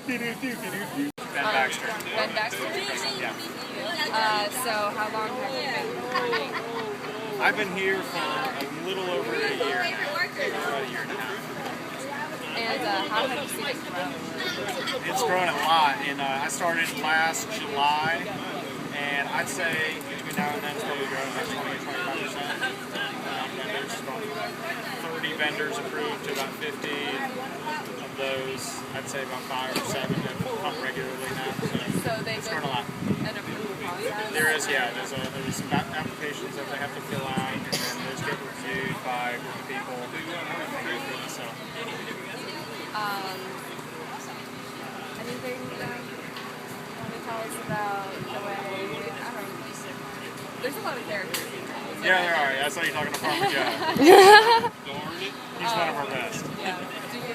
Ben Baxter. Ben Baxter? Yeah. So how long have you been? I've been here for a little over a year now. About a year and a half. And how have you seen it grow? It's grown a lot, and I started last July, and I'd say between now and then it's probably grown about 20-25%. Vendors from 30 vendors approved to about 50. Of those, I'd say about 5 or 7 have come regularly now. So they've it's grown a lot. An approval process? There's some applications that they have to fill out, and then those get reviewed by a group of people. So. Anything you want to tell us about the way, I don't know, there's a lot of characters. Yeah, there are. I saw you talking to Farmer Joe. He's one of our best. Yeah. Do you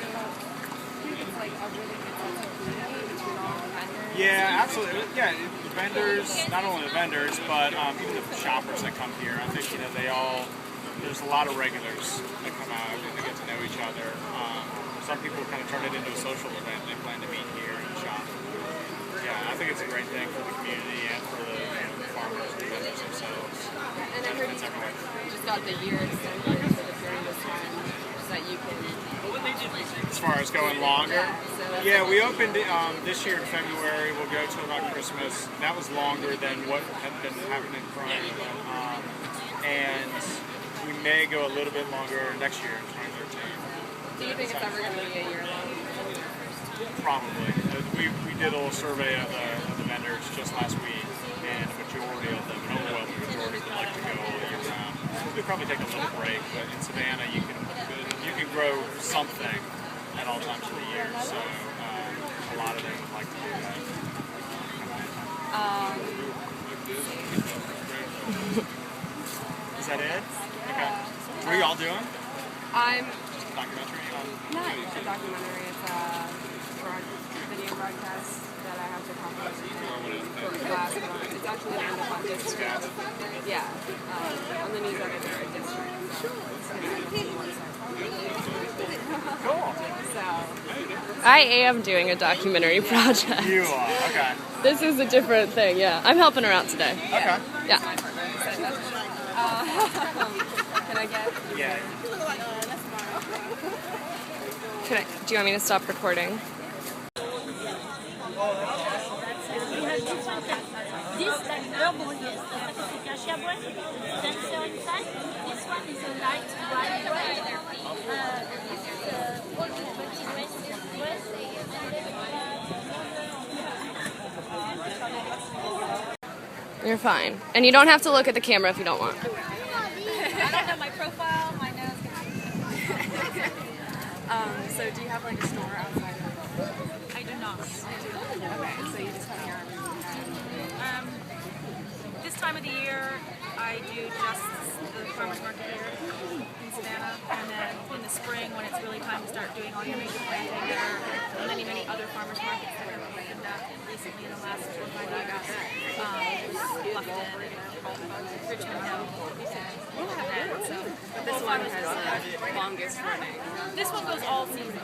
think it's like a really good sense of community between all the vendors? Yeah, absolutely. Yeah, the vendors, not only the vendors, but even the shoppers that come here. I think, there's a lot of regulars that come out and they get to know each other. Some people kind of turn it into a social event. They plan to meet here and shop. Yeah, I think it's a great thing for the community and for the farmers and vendors themselves. And I heard you just got the year extended for the period of time so that you can... As far as going longer? Yeah, we opened this year in February. We'll go till about Christmas. That was longer than what had been happening prior. And we may go a little bit longer next year in 2013. Do you think it's ever going to be a year long? Probably. We did a little survey of the vendors just last week, and the majority of them, an overwhelming majority, would like to go all year round. We'd probably take a little break, but in Savannah you can grow something at all times of the year, so a lot of them would like to do that. Is that it? Okay. What are y'all doing? I'm Documentary? not a documentary, it's a video broadcast that I have to accomplish for class. It's actually on the fun district. Yeah, on the news editor district. Cool. So, I am doing a documentary project. You are, okay. This is a different thing, yeah. I'm helping her out today. Okay. Yeah. can I get? Yeah. Do you want me to stop recording? This herbal yes, acacia bread, denser inside. This one is a light white bread. You're fine. And you don't have to look at the camera if you don't want. I don't know my profile, my nose. So do you have like a store outside of I do not. Okay, so you just come here This time of the year, I do just the farmers market here in Savannah, and then in the spring, when it's really time to start doing all your major planting, there are many other farmers markets that are planned up recently in the last 4 or 5 years. Bluffton and Richmond Hill. But this one has the longest running. This one goes all season.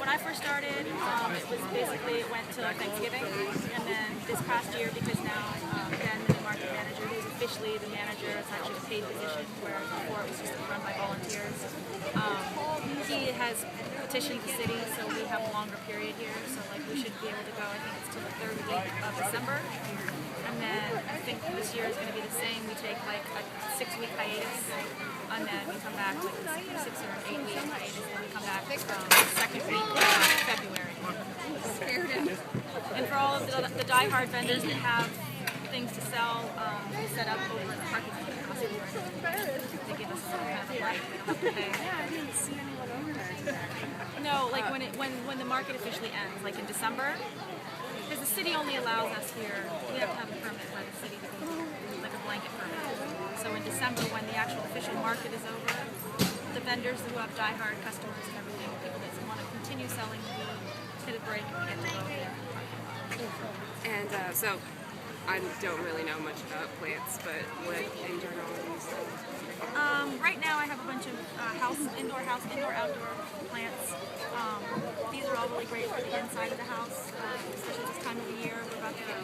When I first started, it was basically, it went to Thanksgiving, and then this past year, because now Ben, the market manager, who's officially the manager, it's actually a paid position, whereas before it was just run by volunteers. He has petitioned the city, so we have a longer period here, so like we should be able to go, I think it's till the 3rd week of December. And then I think this year is going to be the same. We take like a 6-week hiatus, and then we come back like a 6 or 8 week hiatus, and then we come back the 2nd week of February. And for all of the die-hard vendors that have things to sell, set up over in the parking lot. They give us some kind of break. We don't have to pay. Yeah, I didn't see anyone over there today. No, like when the market officially ends, like in December. Because the city only allows us here, we have to have a permit by the city, like a blanket permit. So in December, when the actual official market is over, the vendors who have die-hard customers and everything, people that want to continue selling, we hit a break and we get to go here. And so I don't really know much about plants, but what in general do you sell? Right now I have a bunch of indoor, outdoor plants. These are all really great for the inside of the house, especially this time of the year. We're about to get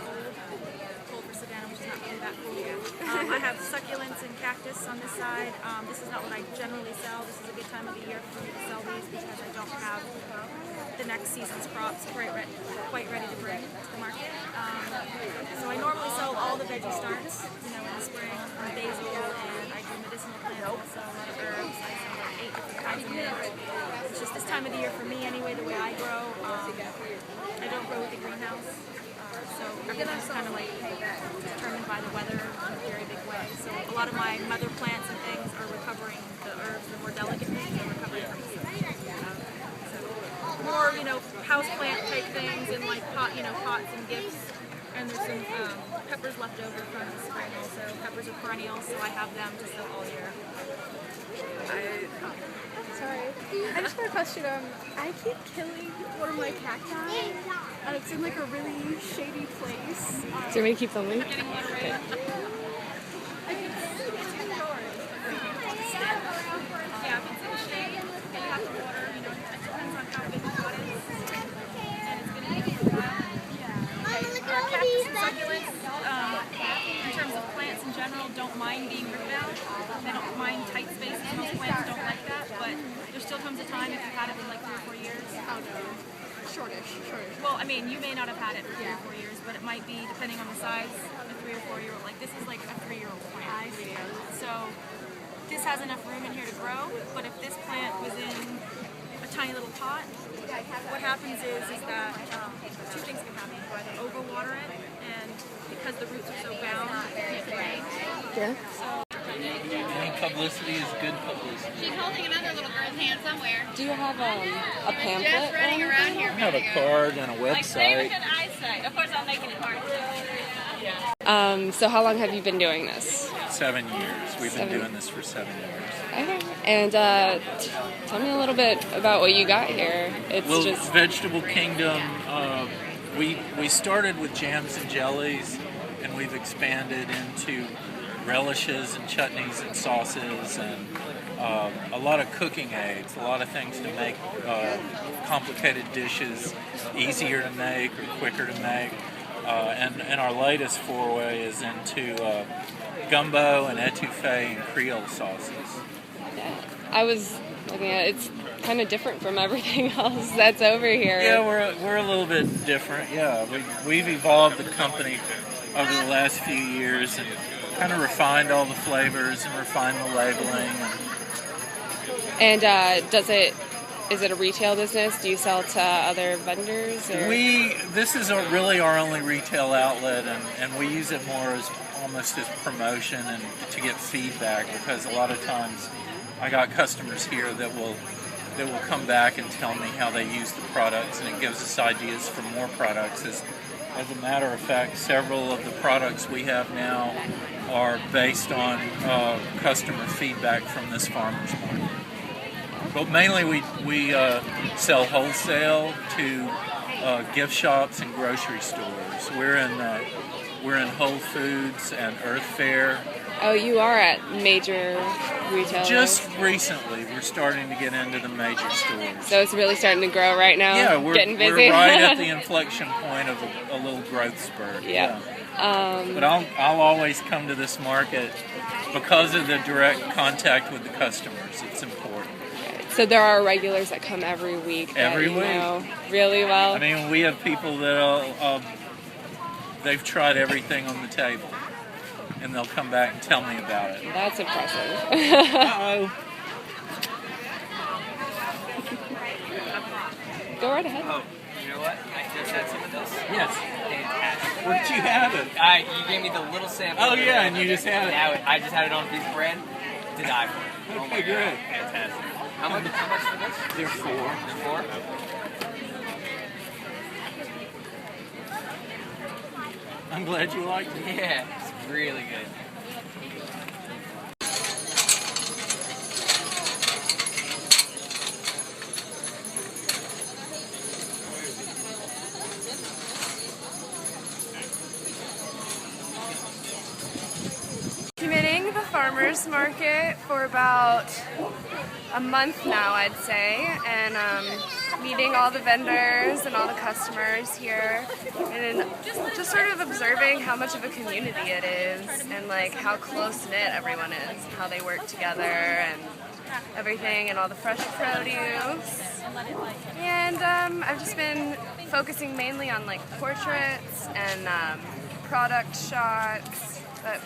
cold for Savannah, which is not really that cool yet. I have succulents and cactus on this side. This is not what I generally sell. This is a good time of the year for me to sell these because I don't have the next season's crops quite ready to bring to the market. So I normally sell all the veggie starts, in the spring, basil, and I do medicinal plants. I sell a lot of herbs. I sell about 8 different kinds of mint. It's just this time of the year for me anyway, the way I grow. I don't grow with a greenhouse, so everything's kind of like determined by the weather in a very big way. So a lot of my mother plants and things are recovering, the herbs, the more delicate things are recovering from heat. More, house plant type things and like pots and gifts. And there's some peppers left over from the spring also. Peppers are perennial, so I have them to sell all year. Sorry. I just got a question. I keep killing one of my cacti, and it's in like a really shady place. Do you want me to keep filming? It's indoors. Yeah, if it's in the shade, you have to water, it depends on how big the pot is. And it's going to be for a while. Cactus and succulents, in terms of plants in general, don't mind being ripped out. They don't mind tight spaces. Most plants don't like that, but there still comes a time if you've had it in like 3 or 4 years. Oh no. Shortish. Well, I mean, you may not have had it for 3 or 4 years, but it might be, depending on the size, a 3 or 4 year old. Like this is like a 3-year-old plant. I see. So this has enough room in here to grow, but if this plant was in a tiny little pot, what happens is that 2 things can happen. You either overwater it, and because the roots are so bound, it can't drain. Yeah. Any publicity is good publicity. She's holding another little girl's hand somewhere. Do you have a pamphlet? Just running around here. I have a card and a website. Eyesight. Of course, I'm making it hard. So how long have you been doing this? 7 years. We've been 7. doing this for 7 years. Okay. And tell me a little bit about what you got here. It's Well, just Vegetable Kingdom, we started with jams and jellies, and we've expanded into relishes and chutneys and sauces and a lot of cooking aids, a lot of things to make complicated dishes easier to make or quicker to make. And our latest foray is into gumbo and etouffee and Creole sauces. I was looking at it. It's kind of different from everything else that's over here. Yeah, we're a little bit different. Yeah, we've evolved the company over the last few years and kind of refined all the flavors and refined the labeling. And is it a retail business? Do you sell to other vendors? Or? This is really our only retail outlet, and we use it more as almost as promotion and to get feedback, because a lot of times I got customers here that will come back and tell me how they use the products, and it gives us ideas for more products. As a matter of fact, several of the products we have now are based on customer feedback from this farmer's market. But mainly we sell wholesale to gift shops and grocery stores. We're in Whole Foods and Earth Fare. Oh, you are at major retailers? Just recently, we're starting to get into the major stores. So it's really starting to grow right now? Yeah, we're busy. We're right at the inflection point of a little growth spurt. Yeah. But I'll always come to this market because of the direct contact with the customers. It's important. So there are regulars that come every week that Every you week. know really well? I mean, we have people that they've tried everything on the table, and they'll come back and tell me about it. That's impressive. Uh-oh. Go right ahead. Oh, you know what? I just had some of this. Yes. Fantastic. Where'd you have it? You gave me the little sample. Oh, yeah, and you just had it. Now I just had it on a piece of bread to die for. Oh my Okay, God. great. Fantastic. How much for this? There's 4. There's 4? I'm glad you liked it. Yeah, it's really good. Documenting the farmers farmers market for about a month now, I'd say, and meeting all the vendors and all the customers here, and just sort of observing how much of a community it is, and like how close knit everyone is, how they work together, and everything, and all the fresh produce. And I've just been focusing mainly on like portraits and product shots, but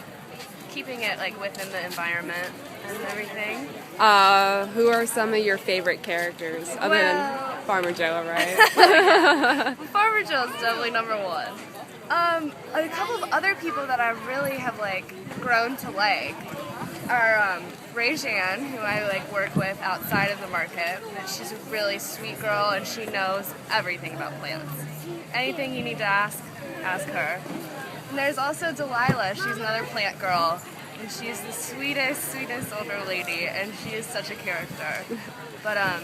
keeping it like within the environment and everything. Who are some of your favorite characters other than Farmer Joe, right? Farmer Joe's definitely number one. A couple of other people that I really have like grown to like are Rajan, who I like work with outside of the market. And she's a really sweet girl, and she knows everything about plants. Anything you need to ask her. And there's also Delilah. She's another plant girl, and she's the sweetest older lady, and she is such a character. But I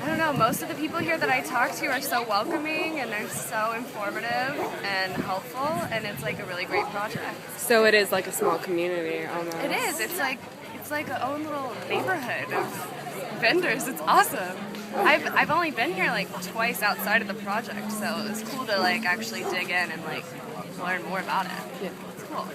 don't know, most of the people here that I talk to are so welcoming, and they're so informative and helpful, and it's like a really great project. So it is like a small community almost. It is. It's like a own little neighborhood of vendors. It's awesome. I've only been here like twice outside of the project, so it was cool to like actually dig in and like learn more about it. Yeah. It's cool.